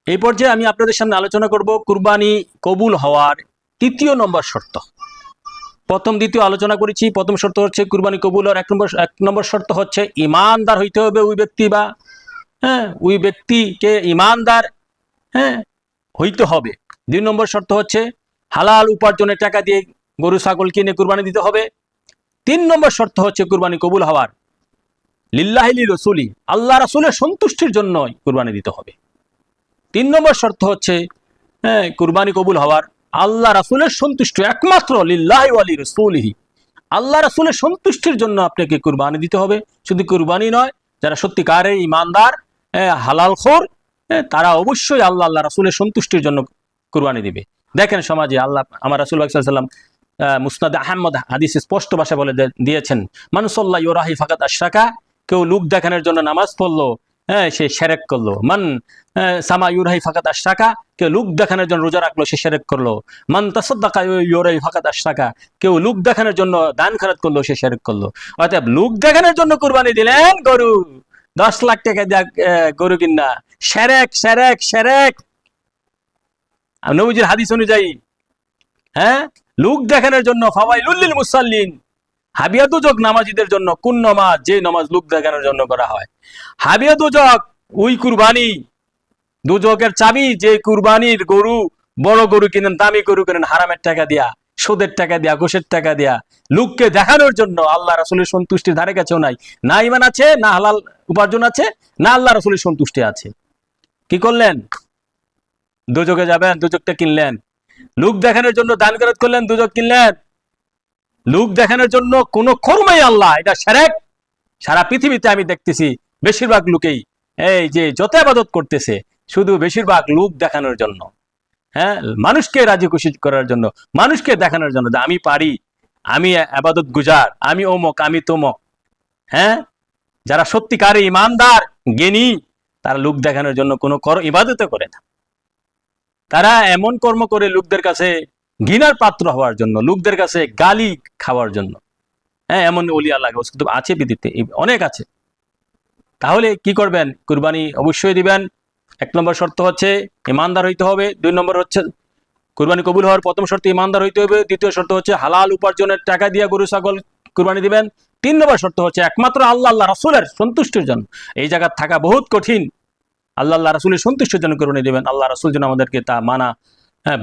এই পর্যায়ে আমি আপনাদের সামনে আলোচনা করব কুরবানি কবুল হওয়ার তৃতীয় নম্বর শর্ত। প্রথম দ্বিতীয় আলোচনা করেছি। প্রথম শর্ত হচ্ছে কুরবানি কবুল হওয়ার এক নম্বর শর্ত হচ্ছে ইমানদার হইতে হবে ওই ব্যক্তি, বা ওই ব্যক্তিকে ইমানদার হইতে হবে। 2 নম্বর শর্ত হচ্ছে হালাল উপার্জনের টাকা দিয়ে গরু ছাগল কিনে কুরবানি দিতে হবে। 3 নম্বর শর্ত হচ্ছে কুরবানি কবুল হওয়ার লিল্লাহি লিরাসূলি, আল্লাহ রাসূলের সন্তুষ্টির জন্য কুরবানি দিতে হবে। 3 নম্বর শর্ত হচ্ছে কুরবানি কবুল হওয়ার আল্লাহ রাসূলের সন্তুষ্টি, একমাত্র লিল্লাহি ওয়া লিরাসূলিহি, আল্লাহ রাসূলের সন্তুষ্টির জন্য আপনাকে কুরবানি দিতে হবে। শুধু কুরবানি নয়, যারা সত্যিকারের ইমানদার হালালখোর তারা অবশ্যই আল্লাহ রাসূলের সন্তুষ্টির জন্য কুরবানি দিবে। দেখেন সমাজে আমার রাসূল সাল্লাল্লাহু আলাইহি ওয়াসাল্লাম মুসনাদ আহমদ হাদিসে স্পষ্ট ভাষায় বলে দিয়েছেন, মান সাল্লা ইউরাহি ফাকাত আশরাকা, কেউ লোক দেখানোর জন্য নামাজ পড়লো সে শিরক করলো। মান সামা ইউরাহি ফাকাত আশরাকা, কেউ লোক দেখানোর জন্য রোজা রাখলো সে শিরক করলো। মান তাসাদ্দাকা ইউরাহি ফাকাত আশরাকা, কেউ লোক দেখানোর জন্য দান খরচ করলো সে শিরক করলো। অতএব লোক দেখানোর জন্য কুরবানি দিলেন গরু, 10 লাখ টাকা দিয়ে গরু কিনা, শিরক শিরক শিরক। নবীজির হাদিস অনুযায়ী লোক দেখানোর জন্য ফাওয়াইলুল লিল মুসাল্লিন, হাবিয়া দুজক নামাজীদের জন্য। কোন নামাজ? যে নামাজ লোক দেখানোর জন্য করা হয়। হাবিয়া দুজক ওই কুরবানি, দুজকের চাবি যে কুরবানির গরু, বড় গরু কিনেন, দামি গরু কিনেন হারামের টাকা দিয়া, সুদের টাকা দিয়া, ঘুষের টাকা দিয়া, লোককে দেখানোর জন্য। আল্লাহ রাসূলের সন্তুষ্টির ধারে কাছেও নাই, না ইমান আছে, না হালাল উপার্জন আছে, না আল্লাহ রাসূলের সন্তুষ্টি আছে। কি করলেন? দুজকে যাবেন, দুজকটা কিনলেন। লোক দেখানোর জন্য দান খরচ করলেন, দুজক কিনলেন। লোক দেখানোর জন্য কোন কর্মই আল্লাহ, এটা শিরক। সারা পৃথিবীতে আমি দেখতেছি বেশিরভাগ লোকেই এই যে যত ইবাদত করতেছে, শুধু বেশিরভাগ লোক দেখানোর জন্য, মানুষকে রাজি খুশি করার জন্য, মানুষকে দেখানোর জন্য যে আমি পারি, আমি ইবাদত গুজার, আমি অমক, আমি তমক। যারা সত্যিকারে ইমানদার জ্ঞানী, তারা লোক দেখানোর জন্য কোনো ইবাদত করে না। তারা এমন কর্ম করে লোকদের কাছে ঘৃণার পাত্র হওয়ার জন্য, লোকদের কাছে গালি খাওয়ার জন্য। এমন ওলিয়া লাগে আছে পৃথিবীতে, অনেক আছে। তাহলে কি করবেন? কুরবানি অবশ্যই দিবেন। 1 নম্বর শর্ত হচ্ছে ইমানদার হইতে হবে। 2 নম্বর হচ্ছে কুরবানি কবুল হওয়ার প্রথম শর্ত ইমানদার হইতে হবে। দ্বিতীয় শর্ত হচ্ছে হালাল উপার্জনের টাকা দিয়ে গরু ছাগল কুরবানি দিবেন। 3 নম্বর শর্ত হচ্ছে একমাত্র আল্লাহ রাসূলের সন্তুষ্টির জন্য। এই জায়গা থাকা বহুত কঠিন। আল্লাহ রাসূলের সন্তুষ্টির জন্য কুরবানি দিবেন। আল্লাহ রাসূল যেন আমাদেরকে তা মানা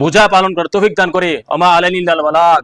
বোঝা পালন করে তৌফিক দান করে। ওমা আলাইনা ইল্লাল বালাগ।